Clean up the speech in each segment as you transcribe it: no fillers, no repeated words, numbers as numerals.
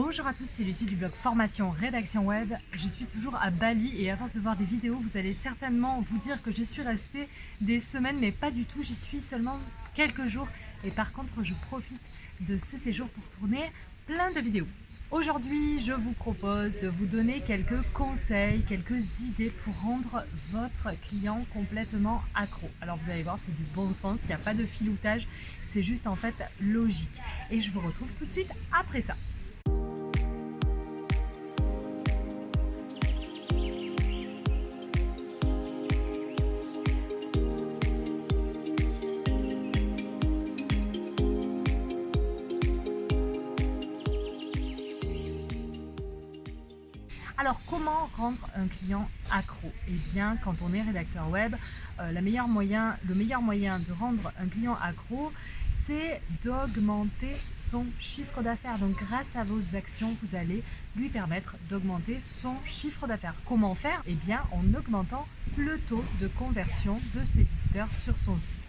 Bonjour à tous, c'est Lucie du blog Formation Rédaction Web. Je suis toujours à Bali et à force de voir des vidéos, vous allez certainement vous dire que je suis restée des semaines, mais pas du tout, j'y suis seulement quelques jours. Et par contre, je profite de ce séjour pour tourner plein de vidéos. Aujourd'hui, je vous propose de vous donner quelques conseils, quelques idées pour rendre votre client complètement accro. Alors vous allez voir, c'est du bon sens, il n'y a pas de filoutage, c'est juste en fait logique. Et je vous retrouve tout de suite après ça. Alors, comment rendre un client accro? Eh bien, quand on est rédacteur web, le meilleur moyen de rendre un client accro, c'est d'augmenter son chiffre d'affaires. Donc, grâce à vos actions, vous allez lui permettre d'augmenter son chiffre d'affaires. Comment faire? Eh bien, en augmentant le taux de conversion de ses visiteurs sur son site.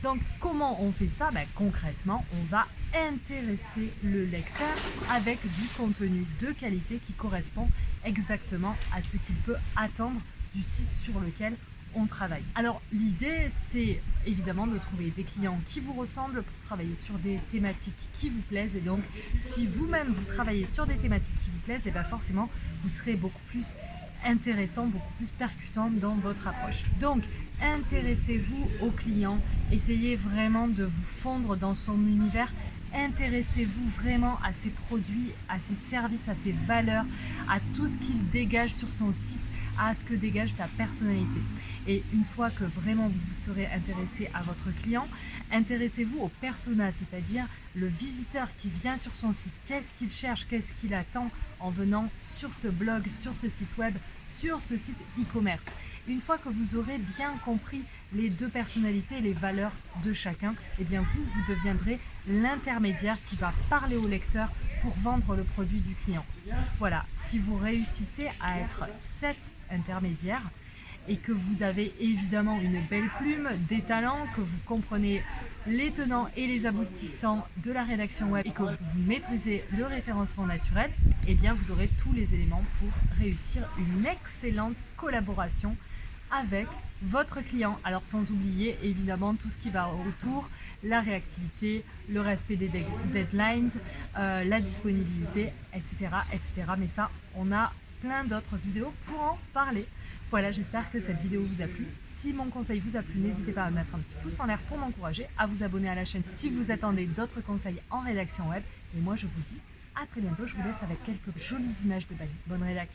Donc, comment on fait ça? Concrètement, on va intéresser le lecteur avec du contenu de qualité qui correspond exactement à ce qu'il peut attendre du site sur lequel on travaille. Alors, l'idée, c'est évidemment de trouver des clients qui vous ressemblent pour travailler sur des thématiques qui vous plaisent. Et donc, si vous-même vous travaillez sur des thématiques qui vous plaisent, et bien forcément, vous serez beaucoup plus intéressant, beaucoup plus percutant dans votre approche. Donc, intéressez-vous au client, essayez vraiment de vous fondre dans son univers, intéressez-vous vraiment à ses produits, à ses services, à ses valeurs, à tout ce qu'il dégage sur son site, à ce que dégage sa personnalité. Et une fois que vraiment vous vous serez intéressé à votre client, intéressez-vous au persona, c'est-à-dire le visiteur qui vient sur son site. Qu'est-ce qu'il cherche, qu'est-ce qu'il attend en venant sur ce blog, sur ce site web, sur ce site e-commerce. Une fois que vous aurez bien compris les deux personnalités et les valeurs de chacun, eh bien vous deviendrez l'intermédiaire qui va parler au lecteur pour vendre le produit du client. Voilà, si vous réussissez à être cet intermédiaire et que vous avez évidemment une belle plume, des talents, que vous comprenez les tenants et les aboutissants de la rédaction web et que vous maîtrisez le référencement naturel, eh bien vous aurez tous les éléments pour réussir une excellente collaboration avec votre client. Alors sans oublier évidemment tout ce qui va autour, la réactivité, le respect des deadlines, la disponibilité, etc., etc. Mais ça, on a plein d'autres vidéos pour en parler. Voilà, j'espère que cette vidéo vous a plu. Si mon conseil vous a plu, n'hésitez pas à mettre un petit pouce en l'air pour m'encourager, à vous abonner à la chaîne si vous attendez d'autres conseils en rédaction web. Et moi, je vous dis à très bientôt. Je vous laisse avec quelques jolies images de Bali. Bonne rédac.